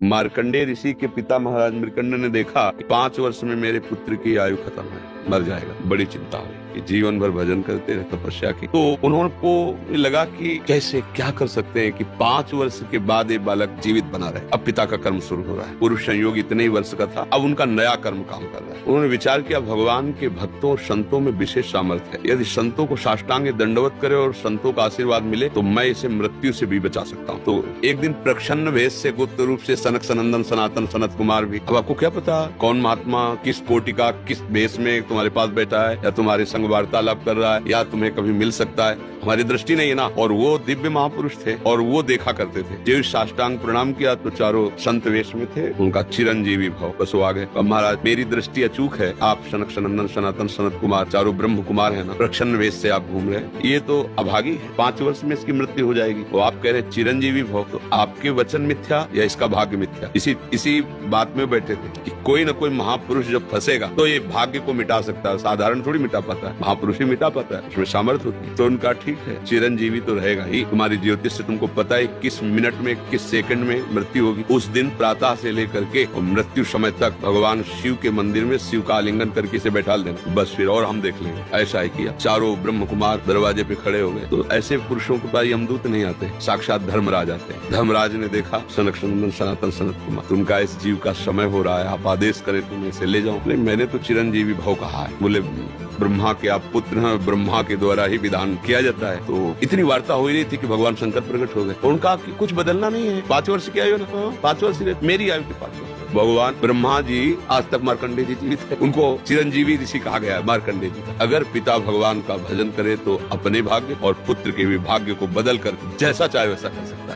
मार्कंडेय ऋषि के पिता महाराज मृकंड ने देखा कि 5 वर्ष में मेरे पुत्र की आयु खत्म है, मर जाएगा। बड़ी चिंता हुई कि जीवन भर भजन करते रहे, तपस्या की। तो उन्होंने को लगा कि कैसे क्या कर सकते हैं कि 5 वर्ष के बाद ये बालक जीवित बना रहे। अब पिता का कर्म शुरू हो रहा है। पुरुष संयोग इतने ही वर्ष का था, अब उनका नया कर्म काम कर रहा है। उन्होंने विचार किया भगवान के भक्तों और संतों में विशेष सामर्थ्य है। यदि संतों को साष्टांग दंडवत करे और संतों का आशीर्वाद मिले तो मैं इसे मृत्यु से भी बचा सकता हूँ। तो एक दिन प्रच्छन्न वेश से गुप्त रूप से सनक सनंदन सनातन सनत कुमार भी, अब आपको क्या पता कौन महात्मा किस कोटि का किस वेश में तुम्हारे पास बैठा है, या तुम्हारे संग वार्तालाप कर रहा है, या तुम्हें कभी मिल सकता है। हमारी दृष्टि नहीं है ना। और वो दिव्य महापुरुष थे और वो देखा करते थे। जो साष्टांग प्रणाम किया तो चारों संत वेश में थे, उनका चिरंजीवी भाव। बस वो आ गए। अब महाराज मेरी दृष्टि अचूक है, आप सनक सनंदन सनातन सनत कुमार चारों ब्रह्म कुमार है ना, प्रच्छन्न वेश से आप घूम रहे हैं, ये तो अभागी है, 5 वर्ष में इसकी मृत्यु हो जाएगी। वो आप कह रहे चिरंजीवी भाव, तो आपके वचन मिथ्या या इसका भाग्य मिथ्या? इसी बात में बैठे थे कि कोई न कोई महापुरुष जब फंसेगा तो ये भाग्य को मिटा सकता है, साधारण थोड़ी मिटा पाता है, महापुरुष ही मिटा पाता है, उसमें सामर्थ्य होती है। तो उनका ठीक है, चिरंजीवी तो रहेगा ही। तुम्हारी ज्योतिष से तुमको पता है किस मिनट में किस सेकंड में मृत्यु होगी। उस दिन प्रातः से लेकर के मृत्यु समय तक भगवान शिव के मंदिर में शिव का आलिंगन करके इसे बैठा देना, बस फिर और हम देख लेंगे। ऐसा ही किया। चारों ब्रह्म कुमार दरवाजे पे खड़े हो गए। तो ऐसे पुरुषों के पास यमदूत नहीं आते, साक्षात धर्मराज आते हैं। धर्मराज ने देखा सनक सनंदन सनातन सनत कुमार, तुमका इस जीव का समय हो रहा है, आप आदेश करें तो मैं इसे ले जाऊं। नहीं, मैंने तो चिरंजीवी भाव कहा है। बोले ब्रह्मा के आप पुत्र हैं, ब्रह्मा के द्वारा ही विधान किया जाता है। तो इतनी वार्ता हो रही थी कि भगवान शंकर प्रकट हो गए। उनका कुछ बदलना नहीं है, 5 वर्ष की आयु ना, 5 वर्ष मेरी आयु के 5 वर्ष। भगवान ब्रह्मा जी आज तक मार्कंडेय जी जीवित है, उनको चिरंजीवी ऋषि कहा गया है मार्कंडेय जी। अगर पिता भगवान का भजन करे तो अपने भाग्य और पुत्र के भी भाग्य को बदल कर जैसा चाहे वैसा कर सकता है।